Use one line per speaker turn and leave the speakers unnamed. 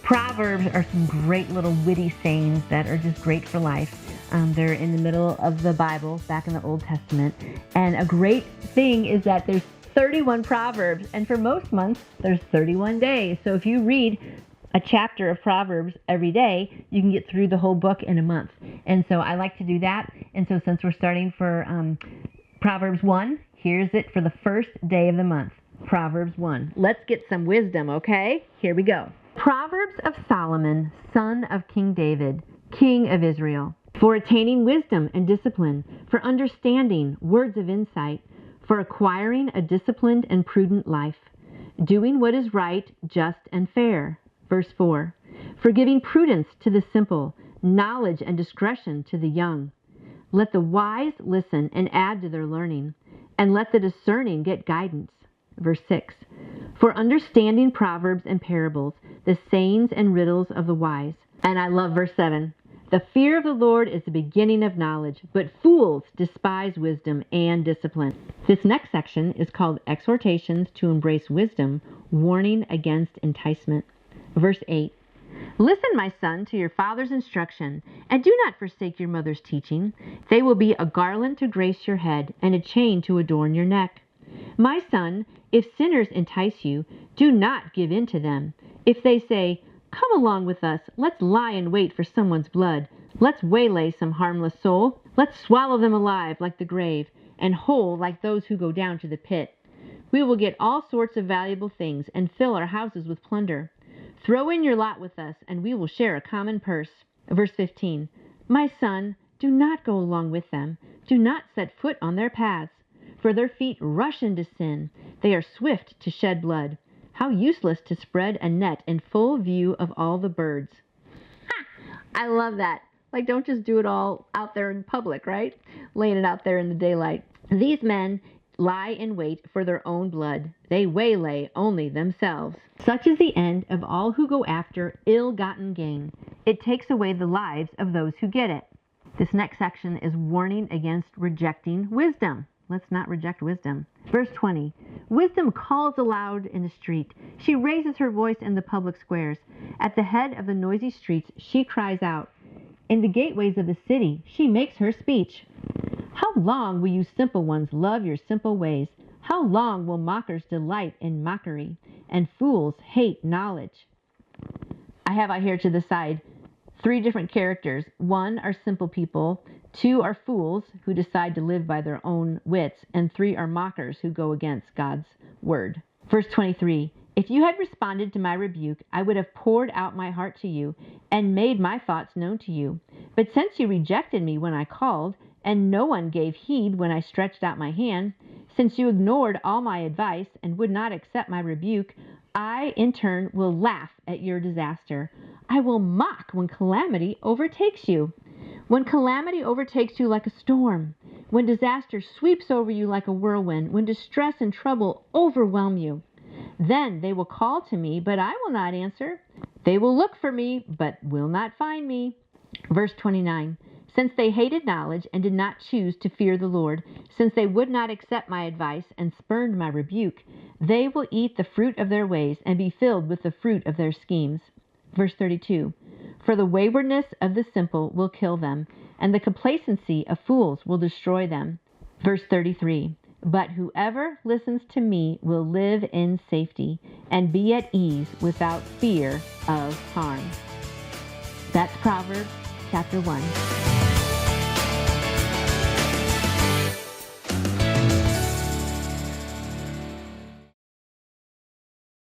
Proverbs are some great little witty sayings that are just great for life. They're in the middle of the Bible, back in the Old Testament. And a great thing is that there's 31 Proverbs, and for most months, there's 31 days. So if you read a chapter of Proverbs every day, you can get through the whole book in a month. And so I like to do that. And so since we're starting for Proverbs 1, here's it for the first day of the month. Proverbs 1. Let's get some wisdom, okay? Here we go. Proverbs of Solomon, son of King David, king of Israel, for attaining wisdom and discipline, for understanding words of insight, for acquiring a disciplined and prudent life, doing what is right, just, and fair. Verse 4. For giving prudence to the simple, knowledge and discretion to the young. Let the wise listen and add to their learning, and let the discerning get guidance. Verse 6. For understanding proverbs and parables, the sayings and riddles of the wise. And I love verse 7. The fear of the Lord is the beginning of knowledge, but fools despise wisdom and discipline. This next section is called Exhortations to Embrace Wisdom, Warning Against Enticement. Verse 8. Listen, my son, to your father's instruction, and do not forsake your mother's teaching. They will be a garland to grace your head and a chain to adorn your neck. My son, if sinners entice you, do not give in to them. If they say, come along with us, let's lie in wait for someone's blood. Let's waylay some harmless soul. Let's swallow them alive like the grave, and whole like those who go down to the pit. We will get all sorts of valuable things and fill our houses with plunder. Throw in your lot with us, and we will share a common purse. Verse 15. My son, do not go along with them. Do not set foot on their paths, for their feet rush into sin. They are swift to shed blood. How useless to spread a net in full view of all the birds. Ha! I love that. Like, don't just do it all out there in public, right? Laying it out there in the daylight. These men lie in wait for their own blood. They waylay only themselves. Such is the end of all who go after ill-gotten gain. It takes away the lives of those who get it. This next section is warning against rejecting wisdom. Let's not reject wisdom. Verse 20. Wisdom calls aloud in the street. She raises her voice in the public squares. At the head of the noisy streets, she cries out. In the gateways of the city, she makes her speech. How long will you simple ones love your simple ways? How long will mockers delight in mockery, and fools hate knowledge? I have out here to the side 3 different characters. 1 are simple people. 2 are fools who decide to live by their own wits, and 3 are mockers who go against God's word. Verse 23, if you had responded to my rebuke, I would have poured out my heart to you and made my thoughts known to you. But since you rejected me when I called, and no one gave heed when I stretched out my hand, since you ignored all my advice and would not accept my rebuke, I, in turn, will laugh at your disaster. I will mock when calamity overtakes you. When calamity overtakes you like a storm, when disaster sweeps over you like a whirlwind, when distress and trouble overwhelm you, then they will call to me, but I will not answer. They will look for me, but will not find me. Verse 29, since they hated knowledge and did not choose to fear the Lord, since they would not accept my advice and spurned my rebuke, they will eat the fruit of their ways and be filled with the fruit of their schemes. Verse 32, for the waywardness of the simple will kill them, and the complacency of fools will destroy them. Verse 33, but whoever listens to me will live in safety and be at ease without fear of harm. That's Proverbs chapter 1.